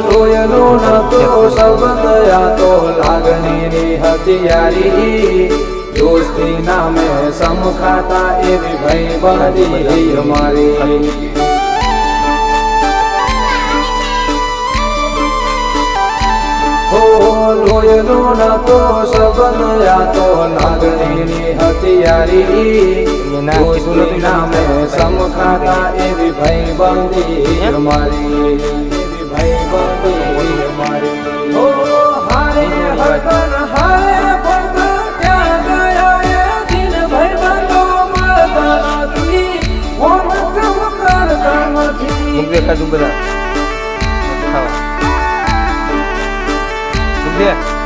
લોયનો નતો સંબંધ આ તો લાગણીની હથિયારી દોસ્તી નામે સમખાતા એવી ભાઈબંધી અમારી લોયનો નતો સંબંધ આ તો લાગણીની હથિયારી દોસ્તી નામે સમખાતા એવી ભાઈબંધી અમારી ભાઈબંધી અમારી ઓ હારે હરદન હારે ભગત ક્યાં ગયા એ દિન ભાઈબંધો મળતા નથી ઓમ કમ કરતા નથી મુકે ખાધું બધા ખાવા મુકે